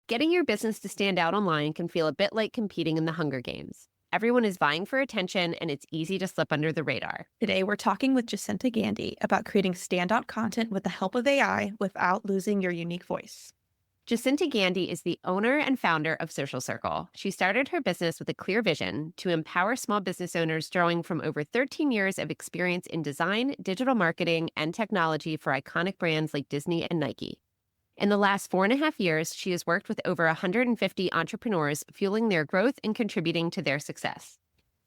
Getting your business to stand out online can feel a bit like competing in the Hunger Games. Everyone is vying for attention, and it's easy to slip under the radar. Today, we're talking with Jacinta Gandy about creating standout content with the help of AI without losing your unique voice. Jacinta Gandy is the owner and founder of Social Circle. She started her business with a clear vision to empower small business owners, drawing from over 13 years of experience in design, digital marketing, and technology for iconic brands like Disney and Nike. In the last 4.5 years, she has worked with over 150 entrepreneurs, fueling their growth and contributing to their success.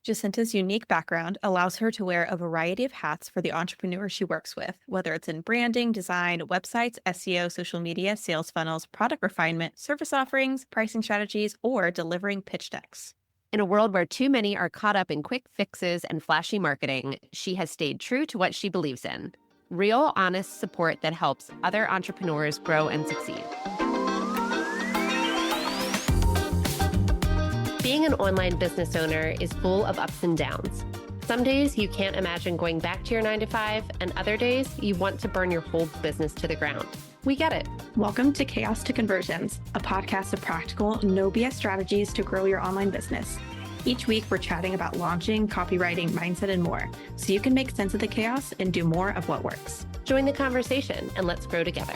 Jacinta's unique background allows her to wear a variety of hats for the entrepreneurs she works with, whether it's in branding, design, websites, SEO, social media, sales funnels, product refinement, service offerings, pricing strategies, or delivering pitch decks. In a world where too many are caught up in quick fixes and flashy marketing, she has stayed true to what she believes in: real, honest support that helps other entrepreneurs grow and succeed. Being an online business owner is full of ups and downs. Some days you can't imagine going back to your 9 to 5, and other days you want to burn your whole business to the ground. We get it. Welcome to Chaos to Conversions, a podcast of practical, no BS strategies to grow your online business. Each week, we're chatting about launching, copywriting, mindset, and more, so you can make sense of the chaos and do more of what works. Join the conversation and let's grow together.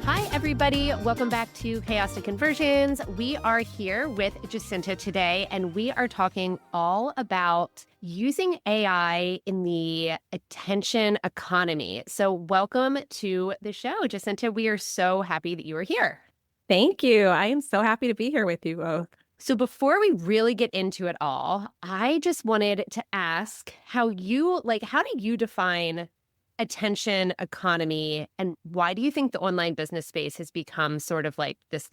Hi, everybody. Welcome back to Chaos to Conversions. We are here with Jacinta today, and we are talking all about using AI in the attention economy. So welcome to the show, Jacinta. We are so happy that you are here. Thank you. I am so happy to be here with you both. So before we really get into it all, I just wanted to ask how do you define attention economy, and why do you think the online business space has become sort of like this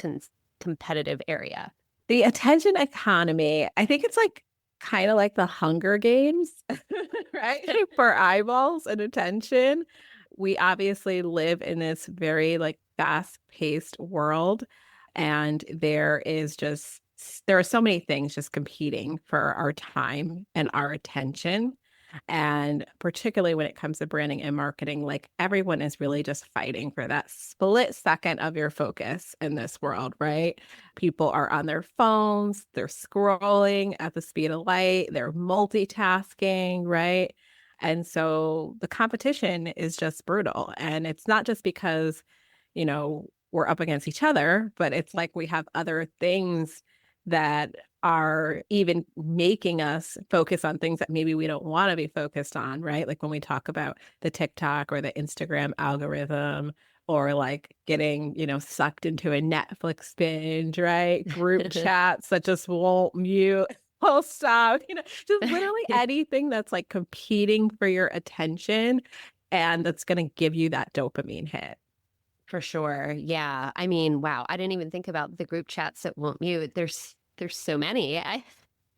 competitive area? The attention economy, I think it's like kind of like the Hunger Games, right? For eyeballs and attention. We obviously live in this very like fast-paced world, and there are so many things just competing for our time and our attention. And particularly when it comes to branding and marketing, like everyone is really just fighting for that split second of your focus in this world, right? People are on their phones, they're scrolling at the speed of light, they're multitasking, right? And so the competition is just brutal. And it's not just because, we're up against each other, but it's like we have other things that are even making us focus on things that maybe we don't want to be focused on, right? Like when we talk about the TikTok or the Instagram algorithm, or like getting, sucked into a Netflix binge, right? Group chats that just won't mute, won't stop, just literally anything that's like competing for your attention and that's going to give you that dopamine hit. For sure. Yeah. I mean, wow. I didn't even think about the group chats that won't mute. There's so many.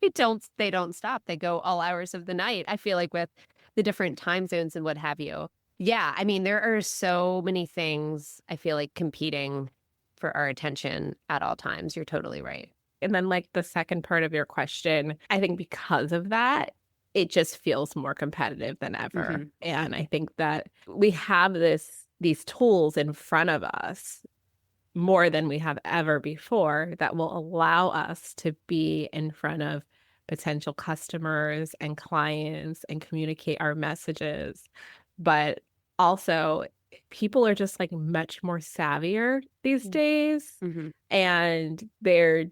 They don't stop. They go all hours of the night. I feel like with the different time zones and what have you. Yeah. I mean, there are so many things I feel like competing for our attention at all times. You're totally right. And then like the second part of your question, I think because of that, it just feels more competitive than ever. Mm-hmm. And I think that we have these tools in front of us more than we have ever before that will allow us to be in front of potential customers and clients and communicate our messages. But also, people are just like much more savvier these days. Mm-hmm. And I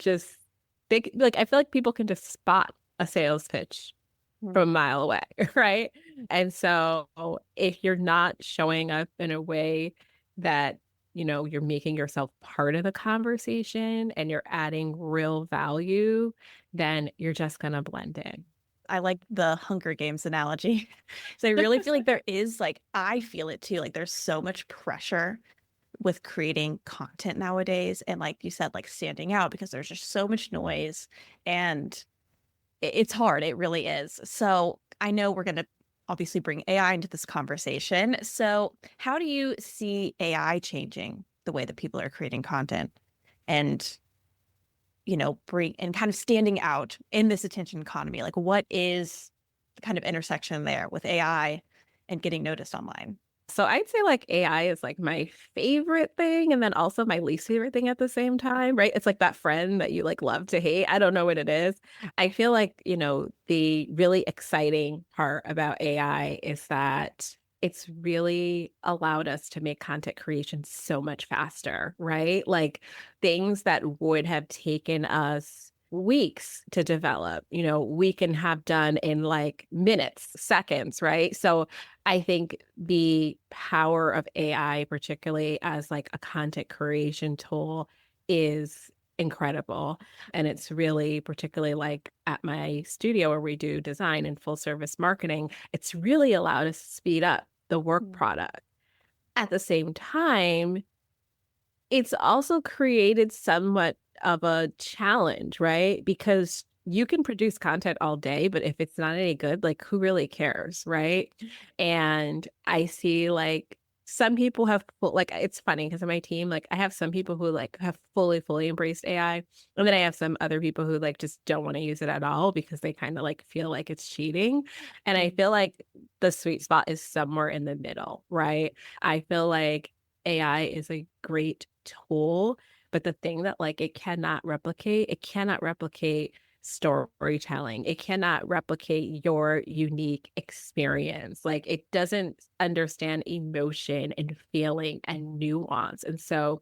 feel like people can just spot a sales pitch from a mile away, right? And so if you're not showing up in a way that, you're making yourself part of the conversation and you're adding real value, then you're just going to blend in. I like the Hunger Games analogy. So I really feel like I feel it too. Like there's so much pressure with creating content nowadays. And like you said, like standing out because there's just so much noise and it's hard. It really is. So I know we're going to obviously bring AI into this conversation. So how do you see AI changing the way that people are creating content and, bring and kind of standing out in this attention economy? Like what is the kind of intersection there with AI and getting noticed online? So I'd say like AI is like my favorite thing and then also my least favorite thing at the same time, right? It's like that friend that you like love to hate. I don't know what it is. I feel like, the really exciting part about AI is that it's really allowed us to make content creation so much faster, right? Like things that would have taken us weeks to develop, we can have done in like minutes, seconds, right? So I think the power of AI, particularly as like a content creation tool, is incredible. And it's really, particularly like at my studio where we do design and full service marketing, it's really allowed us to speed up the work Mm. product. At the same time, it's also created somewhat of a challenge, right? Because you can produce content all day, but if it's not any good, like who really cares, right? And I see like some people have like it's funny because in my team, like I have some people who like have fully embraced AI, and then I have some other people who like just don't want to use it at all because they kind of like feel like it's cheating. And I Mm. feel like the sweet spot is somewhere in the middle, right? I feel like AI is a great tool, but the thing that like it cannot replicate storytelling. It cannot replicate your unique experience. Like it doesn't understand emotion and feeling and nuance. And so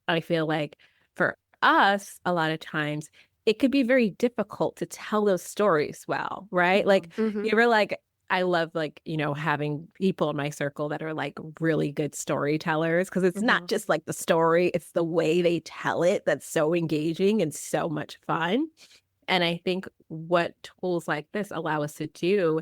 I feel like for us, a lot of times it could be very difficult to tell those stories well, right? Yeah. Like Hmm. you were like, I love like, having people in my circle that are like really good storytellers because it's not Mhm. just like the story, it's the way they tell it that's so engaging and so much fun. And I think what tools like this allow us to do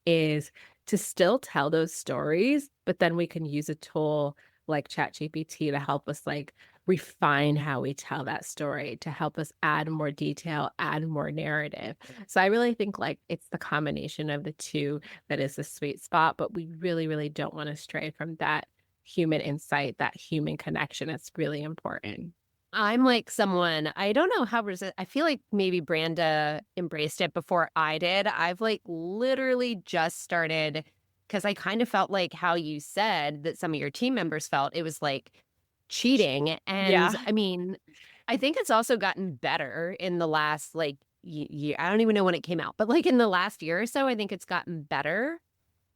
is to still tell those stories, but then we can use a tool like ChatGPT to help us like refine how we tell that story, to help us add more detail, add more narrative. So I really think like it's the combination of the two that is the sweet spot, but we really don't want to stray from that human insight, that human connection. It's really important. I'm like someone, I don't know how I feel like maybe Branda embraced it before I did. I've like literally just started because I kind of felt like how you said that some of your team members felt it was like cheating. And Yeah. I mean, I think it's also gotten better in the last like year. I don't even know when it came out, but like in the last year or so, I think it's gotten better.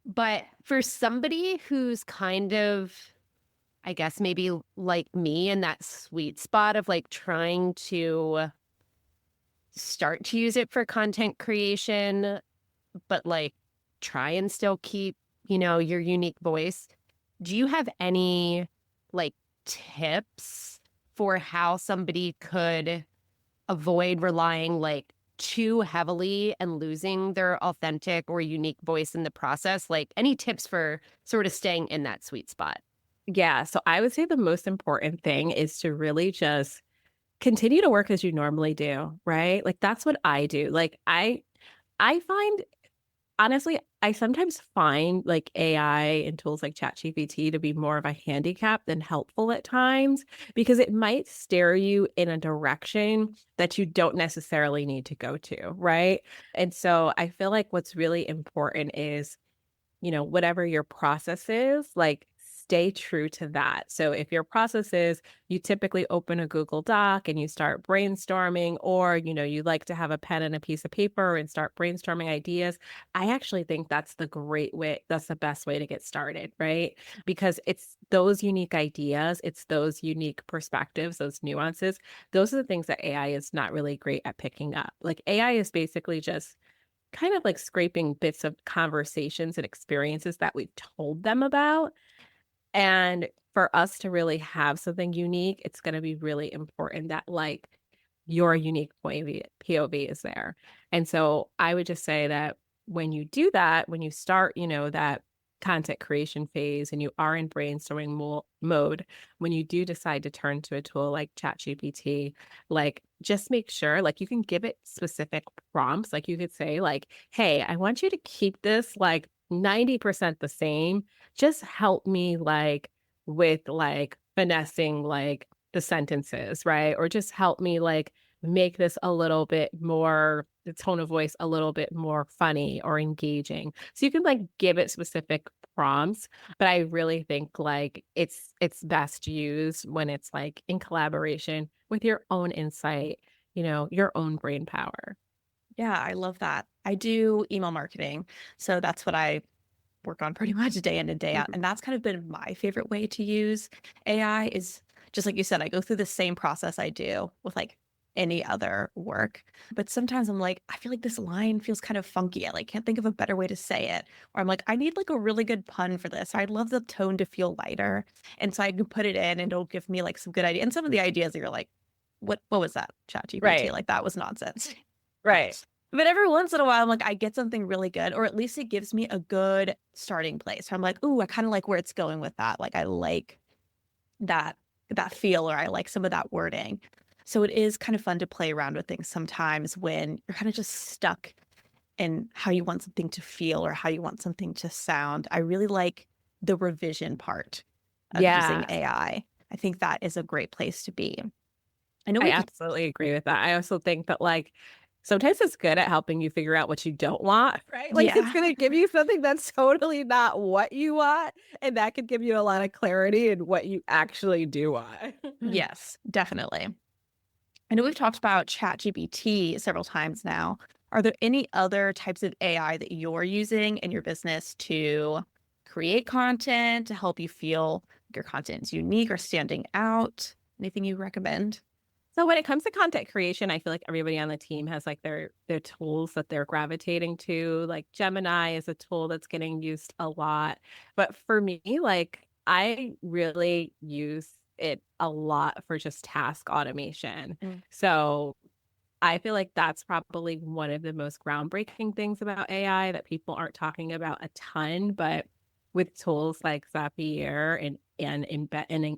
But for somebody who's kind of I guess maybe like me in that sweet spot of like trying to start to use it for content creation, but like try and still keep, your unique voice. Do you have any like tips for how somebody could avoid relying like too heavily and losing their authentic or unique voice in the process? Like any tips for sort of staying in that sweet spot? Yeah, so I would say the most important thing is to really just continue to work as you normally do, right? Like that's what I do. Like I find honestly, I sometimes find like AI and tools like ChatGPT to be more of a handicap than helpful at times because it might steer you in a direction that you don't necessarily need to go to, right? And so I feel like what's really important is whatever your process is, like stay true to that. So if your process is you typically open a Google Doc and you start brainstorming, or, you like to have a pen and a piece of paper and start brainstorming ideas, I actually think that's the great way. That's the best way to get started, right? Because it's those unique ideas, it's those unique perspectives, those nuances. Those are the things that AI is not really great at picking up. Like AI is basically just kind of like scraping bits of conversations and experiences that we've told them about. And for us to really have something unique, it's going to be really important that like your unique POV is there. And so I would just say that when you do that, when you start, that content creation phase and you are in brainstorming mode, when you do decide to turn to a tool like ChatGPT, like just make sure like you can give it specific prompts. Like you could say like, hey, I want you to keep this like 90% the same. Just help me like with like finessing like the sentences, right? Or just help me like make this a little bit more, the tone of voice a little bit more funny or engaging. So you can like give it specific prompts, but I really think like it's best used when it's like in collaboration with your own insight, your own brain power. Yeah, I love that. I do email marketing. So that's what I work on pretty much day in and day out. Mhm. And that's kind of been my favorite way to use AI is just like you said, I go through the same process I do with like any other work. But sometimes I'm like, I feel like this line feels kind of funky. I like can't think of a better way to say it. Or I'm like, I need like a really good pun for this. I'd love the tone to feel lighter. And so I can put it in and it'll give me like some good ideas. And some of the ideas that you're like, what was that? Chat GPT? Right. Like that was nonsense. Right. But every once in a while, I'm like, I get something really good, or at least it gives me a good starting place. So I'm like, ooh, I kind of like where it's going with that. Like I like that feel, or I like some of that wording. So it is kind of fun to play around with things sometimes when you're kind of just stuck in how you want something to feel or how you want something to sound. I really like the revision part of using Yeah. AI. I think that is a great place to be. I know I we absolutely agree with that. I also think that like sometimes it's good at helping you figure out what you don't want, right? Like it's yeah. going to give you something that's totally not what you want. And that could give you a lot of clarity in what you actually do want. Yes, definitely. I know we've talked about ChatGPT several times now. Are there any other types of AI that you're using in your business to create content, to help you feel like your content is unique or standing out? Anything you recommend? So when it comes to content creation, I feel like everybody on the team has like their tools that they're gravitating to. Like Gemini is a tool that's getting used a lot. But for me, like I really use it a lot for just task automation. Mm. So I feel like that's probably one of the most groundbreaking things about AI that people aren't talking about a ton, but with tools like Zapier and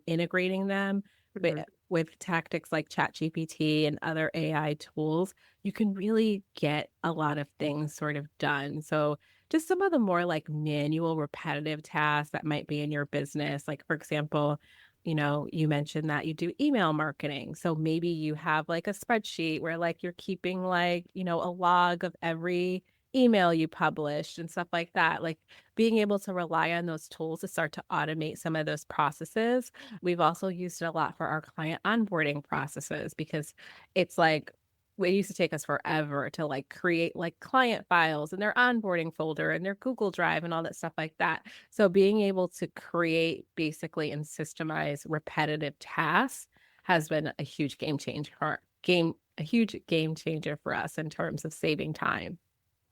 integrating them with, Mhm. with tactics like ChatGPT and other AI tools, you can really get a lot of things sort of done. So just some of the more like manual repetitive tasks that might be in your business, like for example, you mentioned that you do email marketing. So maybe you have like a spreadsheet where like you're keeping like, a log of every email you published and stuff like that. Like being able to rely on those tools to start to automate some of those processes. We've also used it a lot for our client onboarding processes because it's like it used to take us forever to like create like client files and their onboarding folder and their Google Drive and all that stuff like that. So being able to create basically and systemize repetitive tasks has been a huge a huge game changer for us in terms of saving time.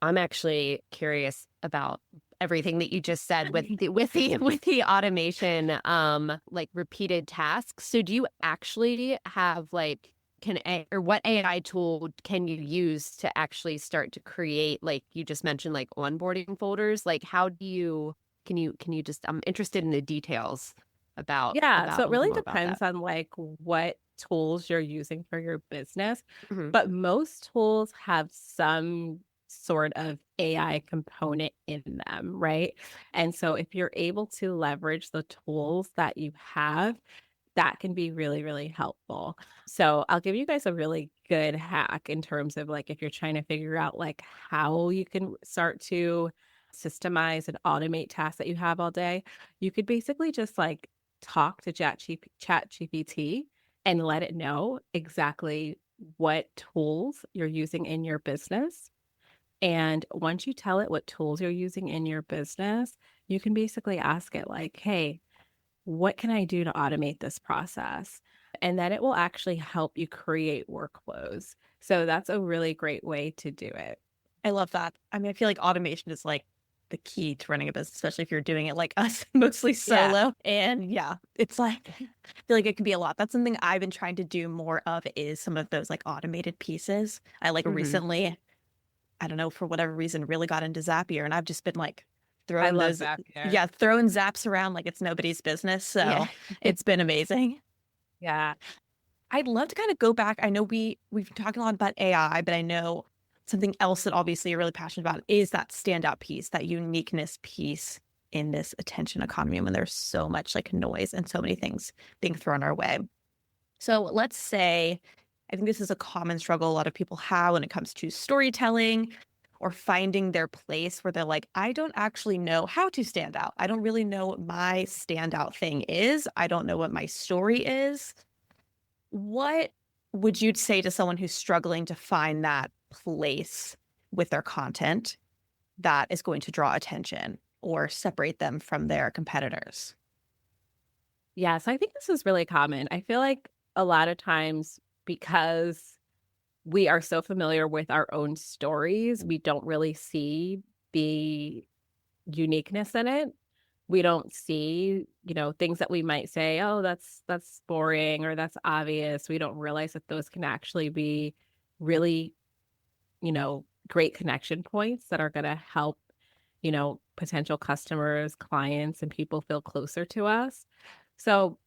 I'm actually curious about everything that you just said with the automation, like repeated tasks. So do you actually have like or what AI tool can you use to actually start to create, like you just mentioned, like onboarding folders? Like how do you can you just, I'm interested in the details Yeah, about so a it little really more about that. depends on like what tools you're using for your business, Mhm. but most tools have some sort of AI component in them, right? And so if you're able to leverage the tools that you have, that can be really, really helpful. So I'll give you guys a really good hack in terms of like if you're trying to figure out like how you can start to systemize and automate tasks that you have all day. You could basically just like talk to Chat GPT and let it know exactly what tools you're using in your business. And once you tell it what tools you're using in your business, you can basically ask it like, hey, what can I do to automate this process? And then it will actually help you create workflows. So that's a really great way to do it. I love that. I mean, I feel like automation is like the key to running a business, especially if you're doing it like us, mostly Yeah. solo. And yeah, it's like, I feel like it can be a lot. That's something I've been trying to do more of is some of those like automated pieces. I like Mhm. recently, I don't know, for whatever reason, really got into Zapier and I've just been like I throwing love those, Zapier. yeah, throwing zaps around like it's nobody's business. Yeah. So it's been amazing. Yeah. I'd love to kind of go back. I know we've been talking a lot about AI, but I know something else that obviously you're really passionate about is that standout piece, that uniqueness piece in this attention economy when there's so much like noise and so many things being thrown our way. So let's say I think this is a common struggle a lot of people have when it comes to storytelling or finding their place where they're like, I don't actually know how to stand out. I don't really know what my standout thing is. I don't know what my story is. What would you say to someone who's struggling to find that place with their content that is going to draw attention or separate them from their competitors? Yeah, so I think this is really common. I feel like a lot of times because we are so familiar with our own stories, we don't really see the uniqueness in it. We don't see, things that we might say, "Oh, that's boring," or "That's obvious." We don't realize that those can actually be really, great connection points that are gonna help, potential customers, clients, and people feel closer to us. So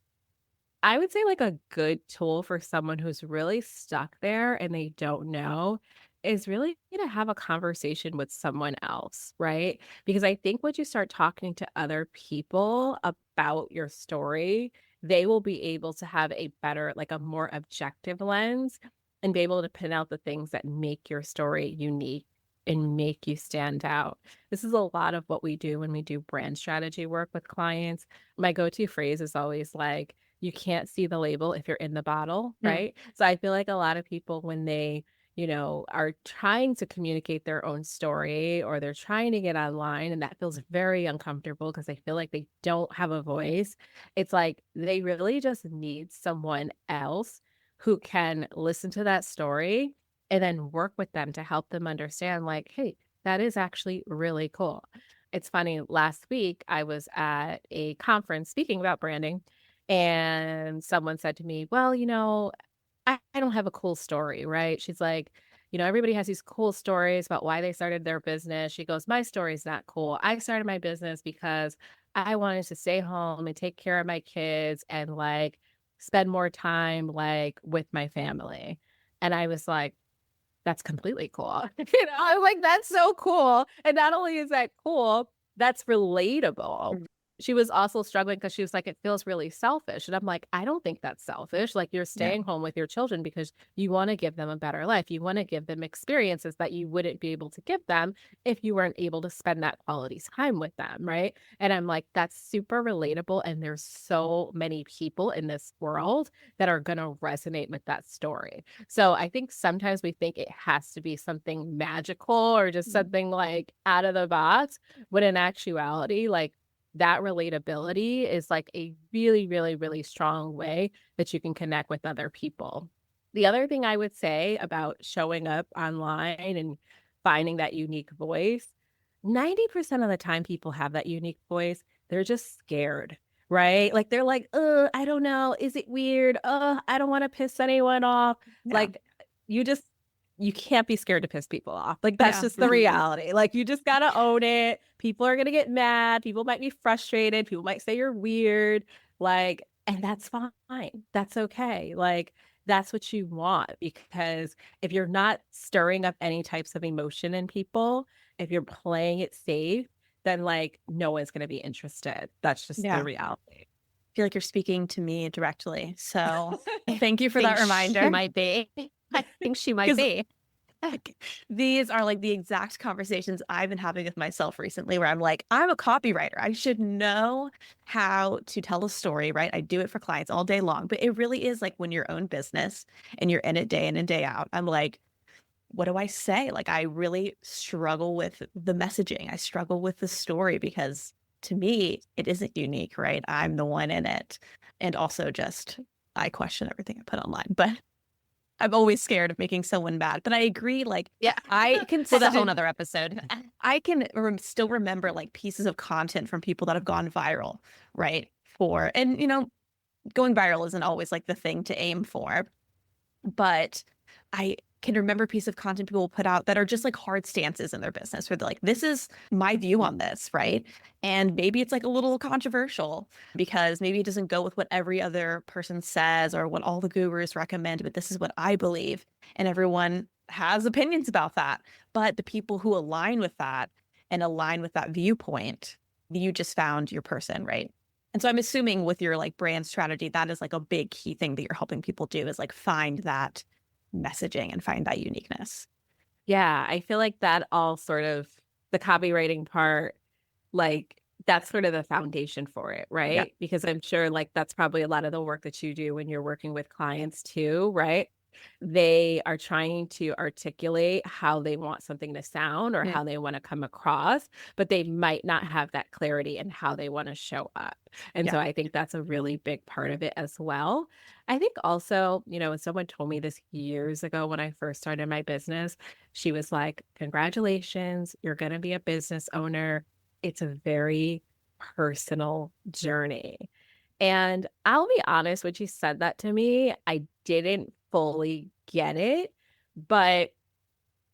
I would say like a good tool for someone who's really stuck there and they don't know is really to have a conversation with someone else, right? Because I think once you start talking to other people about your story, they will be able to have a better, like a more objective lens and be able to pin out the things that make your story unique and make you stand out. This is a lot of what we do when we do brand strategy work with clients. My go-to phrase is always like, you can't see the label if you're in the bottle, Mm. right? So I feel like a lot of people when they, are trying to communicate their own story or they're trying to get online and that feels very uncomfortable because they feel like they don't have a voice. It's like they really just need someone else who can listen to that story and then work with them to help them understand like, hey, that is actually really cool. It's funny, last week I was at a conference speaking about branding and someone said to me, well, I don't have a cool story, right? She's like, everybody has these cool stories about why they started their business. She goes, my story's not cool. I started my business because I wanted to stay home and take care of my kids and like spend more time like with my family. And I was like, that's completely cool. I'm like, that's so cool. And not only is that cool, that's relatable. Mm. She was also struggling because she was like, it feels really selfish. And I'm like, I don't think that's selfish. Like you're Yeah. staying home with your children because you want to give them a better life. You want to give them experiences that you wouldn't be able to give them if you weren't able to spend that quality time with them. Right. And I'm like, that's super relatable. And there's so many people in this world that are going to resonate with that story. So I think sometimes we think it has to be something magical or just something like out of the box, when in actuality, like that relatability is like a really, really, really strong way that you can connect with other people. The other thing I would say about showing up online and finding that unique voice, 90% of the time people have that unique voice, they're just scared. Right? Like they're like, I don't know. Is it weird? I don't want to piss anyone off. Yeah. Like you just you can't be scared to piss people off. Like that's Yeah. just the reality. Like you just gotta own it. People are gonna get mad. People might be frustrated. People might say you're weird. Like, and that's fine. That's okay. Like that's what you want because if you're not stirring up any types of emotion in people, if you're playing it safe, then like no one's gonna be interested. That's just Yeah. the reality. Feel like you're speaking to me directly. So thank you for Think that reminder. She might be. I think she might 'Cause be. these are like the exact conversations I've been having with myself recently where I'm like, I'm a copywriter. I should know how to tell a story, right? I do it for clients all day long, but it really is like when your own business and you're in it day in and day out. I'm like, what do I say? Like, I really struggle with the messaging. I struggle with the story because to me, it isn't unique, right? I'm the one in it. And also just, I question everything I put online, but I'm always scared of making someone mad. But I agree, like, Yeah. I can Well, that's a whole nother episode. I can still remember like pieces of content from people that have gone viral, right? And going viral isn't always like the thing to aim for, but I can remember a piece of content people will put out that are just like hard stances in their business where they're like, this is my view on this, right? And maybe it's like a little controversial because maybe it doesn't go with what every other person says or what all the gurus recommend, but this is what I believe. And everyone has opinions about that. But the people who align with that and align with that viewpoint, you just found your person, right? And so I'm assuming with your like brand strategy, that is like a big key thing that you're helping people do is like find that messaging and find that uniqueness. Yeah, I feel like that all sort of the copywriting part, like that's sort of the foundation for it, Yeah. right? Because I'm sure like that's probably a lot of the work that you do when you're working with clients too, right? They are trying to articulate how they want something to sound or Mm. how they want to come across, but they might not have that clarity in how they want to show up. And Yeah. so I think that's a really big part of it as well. I think also, when someone told me this years ago when I first started my business, she was like, "Congratulations, you're going to be a business owner. It's a very personal journey." And I'll be honest, when she said that to me, I didn't fully get it, but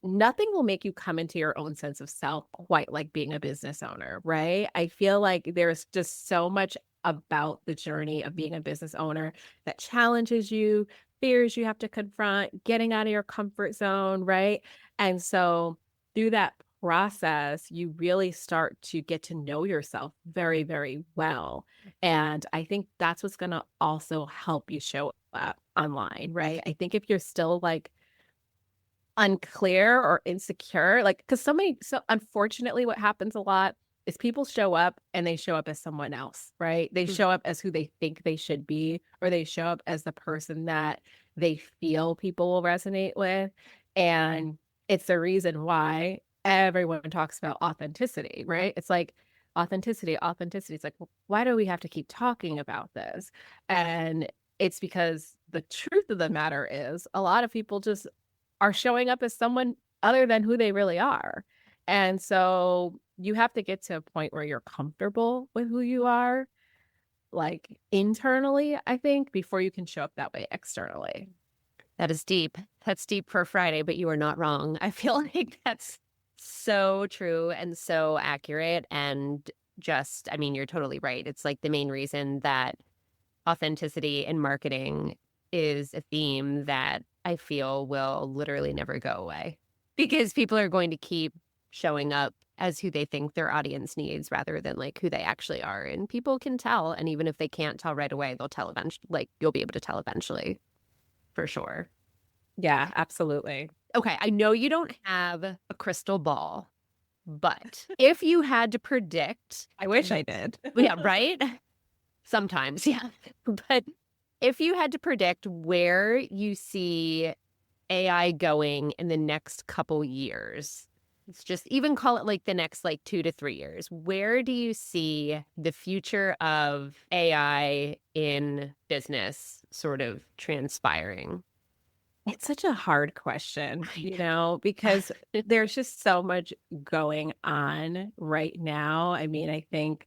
nothing will make you come into your own sense of self quite like being a business owner, right? I feel like there's just so much about the journey of being a business owner that challenges you, fears you have to confront, getting out of your comfort zone, right? And so through that process, you really start to get to know yourself very, very well. And I think that's what's going to also help you show up online, right? I think if you're still like unclear or insecure, like, because so unfortunately, what happens a lot is people show up and they show up as someone else, right? They Mm. show up as who they think they should be, or they show up as the person that they feel people will resonate with. And it's the reason why everyone talks about authenticity, right? It's like authenticity, authenticity. It's like, well, why do we have to keep talking about this? And it's because the truth of the matter is a lot of people just are showing up as someone other than who they really are. And so you have to get to a point where you're comfortable with who you are, like internally, I think, before you can show up that way externally. That is deep. That's deep for Friday, but you are not wrong. I feel like that's so true and so accurate. And just, I mean, you're totally right. It's like the main reason that authenticity in marketing is a theme that I feel will literally never go away because people are going to keep showing up as who they think their audience needs rather than like who they actually are. And people can tell. And even if they can't tell right away, they'll tell eventually, like you'll be able to tell eventually for sure. Yeah, absolutely. Okay. I know you don't have a crystal ball, but if you had to predict, I wish I did. yeah, right? Sometimes, yeah. But if you had to predict where you see AI going in the next couple years, let's just even call it like the next like 2 to 3 years, where do you see the future of AI in business sort of transpiring? It's such a hard question, I because there's just so much going on right now. I mean, I think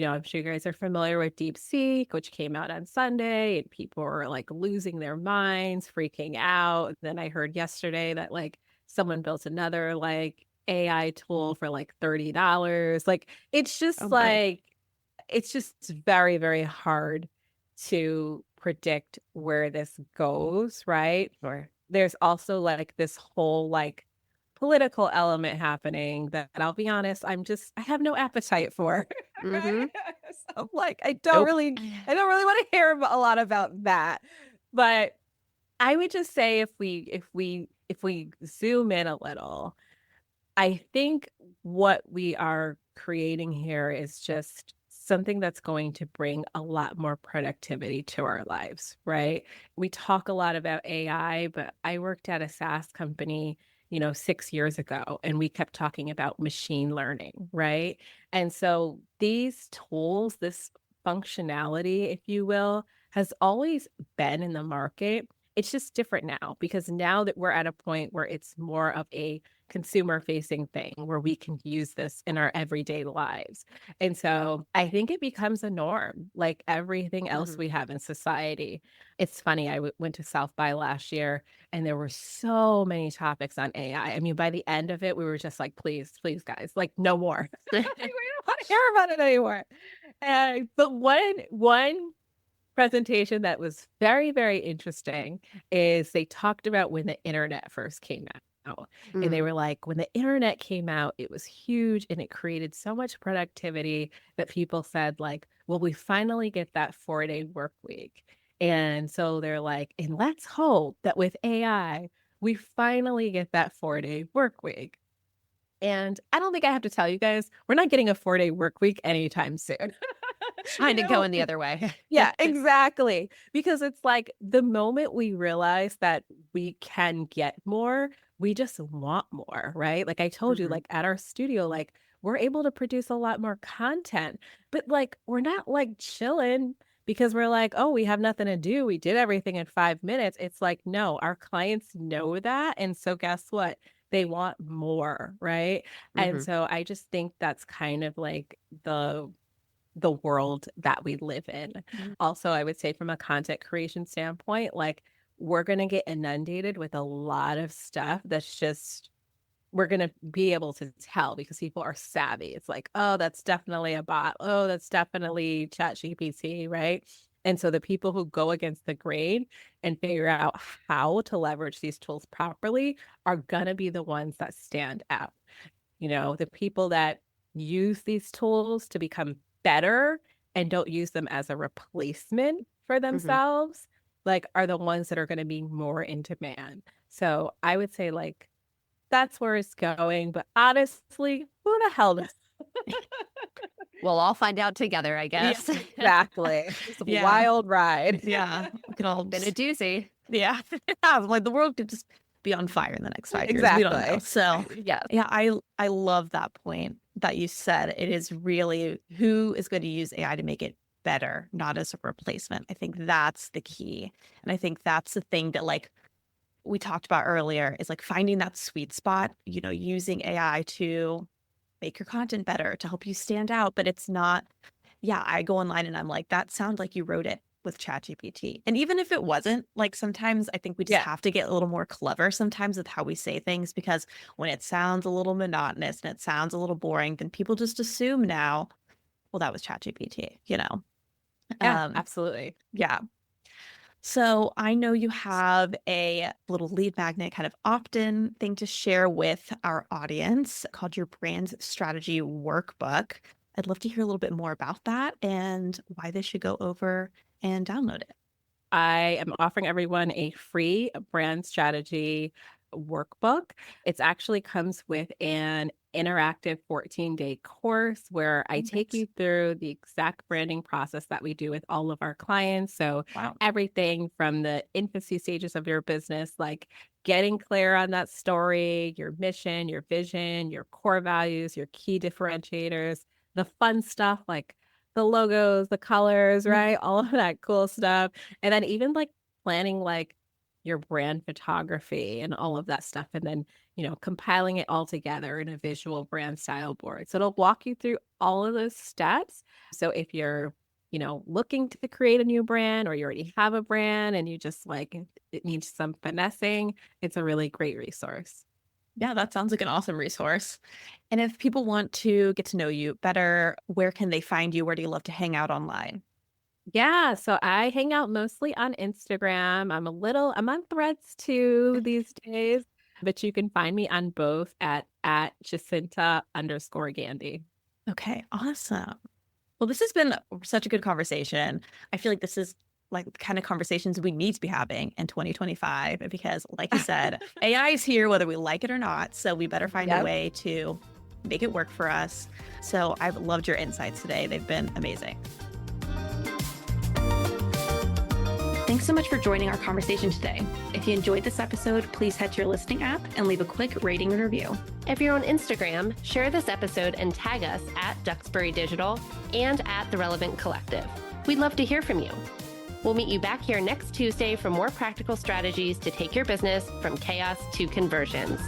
I'm sure you guys are familiar with DeepSeek, which came out on Sunday, and people were like losing their minds, freaking out. Then I heard yesterday that like someone built another like AI tool for like $30. Like it's Oh just my. like it's just very, very hard to predict where this goes, right? Sure. There's also like this whole like political element happening that I'll be honest, I have no appetite for. Mm-hmm. Right? So like Nope. I don't really want to hear a lot about that. But I would just say if we zoom in a little, I think what we are creating here is just something that's going to bring a lot more productivity to our lives, right? We talk a lot about AI, but I worked at a SaaS company, 6 years ago, and we kept talking about machine learning, right? And so these tools, this functionality, if you will, has always been in the market. It's just different now because now that we're at a point where it's more of a consumer facing thing where we can use this in our everyday lives. And so I think it becomes a norm, like everything else Mhm. we have in society. It's funny, went to South by last year and there were so many topics on AI. I mean, by the end of it, we were just like, please, please, guys, like no more. Like, we don't want to hear about it anymore. But one presentation that was very, very interesting is they talked about when the internet first came out. And they Mm. were like, when the internet came out, it was huge and it created so much productivity that people said, like, well, we finally get that 4-day work week. And so they're like, and let's hope that with AI, we finally get that 4-day work week. And I don't think I have to tell you guys, we're not getting a 4-day work week anytime soon. Kind of going the other way. Yeah, exactly. Because it's like the moment we realize that we can get more, we just want more, right? Like I told you, Mhm. like at our studio, like we're able to produce a lot more content, but like we're not like chilling because we're like, oh, we have nothing to do. We did everything in 5 minutes. It's like, no, our clients know that. And so guess what? They want more, right? And Mhm. so I just think that's kind of like the world that we live in. Also, I would say from a content creation standpoint, like we're going to get inundated with a lot of stuff that's just we're going to be able to tell because people are savvy. It's like, oh, that's definitely a bot. Oh, that's definitely chat GPT, right? And so the people who go against the grain and figure out how to leverage these tools properly are going to be the ones that stand out. The people that use these tools to become better and don't use them as a replacement for Mhm. themselves, like, are the ones that are going to be more in demand. So I would say, like, that's where it's going. But honestly, who the hell knows? We'll all find out together, I Yeah. guess. Exactly. It's a Yeah. wild ride. Yeah. We could all Been a just, doozy. yeah. Yeah. Like the world could just be on fire in the next 5 years. We don't know. Exactly. So Yes. yeah, I love that point that you said. It is really who is going to use AI to make it better, not as a replacement. I think that's the key. And I think that's the thing that like we talked about earlier is like finding that sweet spot, using AI to make your content better, to help you stand out. But it's not, yeah, I go online and I'm like, that sounds like you wrote it with ChatGPT. And even if it wasn't, like sometimes I think we just Yeah. have to get a little more clever sometimes with how we say things because when it sounds a little monotonous and it sounds a little boring, then people just assume now, well, that was ChatGPT. Yeah, Um, absolutely. yeah. So I know you have a little lead magnet kind of opt-in thing to share with our audience called your brand strategy workbook. I'd love to hear a little bit more about that and why they should go over and download it. I am offering everyone a free brand strategy workbook. It actually comes with an interactive 14-day course where I take Nice. you through the exact branding process that we do with all of our clients. So Wow. everything from the infancy stages of your business, like getting clear on that story, your mission, your vision, your core values, your key differentiators, the fun stuff like the logos, the colors, right? All of that cool stuff. And then even like planning like your brand photography and all of that stuff. And then, compiling it all together in a visual brand style board. So it'll walk you through all of those steps. So if you're, looking to create a new brand or you already have a brand and you just like it needs some finessing, it's a really great resource. Yeah, that sounds like an awesome resource. And if people want to get to know you better, where can they find you? Where do you love to hang out online? Yeah, so I hang out mostly on Instagram. I'm on Threads too these days, but you can find me on both at Jacinta_Gandy. Okay, awesome. Well, this has been such a good conversation. I feel like this is like the kind of conversations we need to be having in 2025 because, like you said, AI is here whether we like it or not. So we better find a Yep. way to make it work for us. So I've loved your insights today. They've been amazing. Thanks so much for joining our conversation today. If you enjoyed this episode, please head to your listening app and leave a quick rating and review. If you're on Instagram, share this episode and tag us at Duxbury Digital and at The Relevant Collective. We'd love to hear from you. We'll meet you back here next Tuesday for more practical strategies to take your business from chaos to conversions.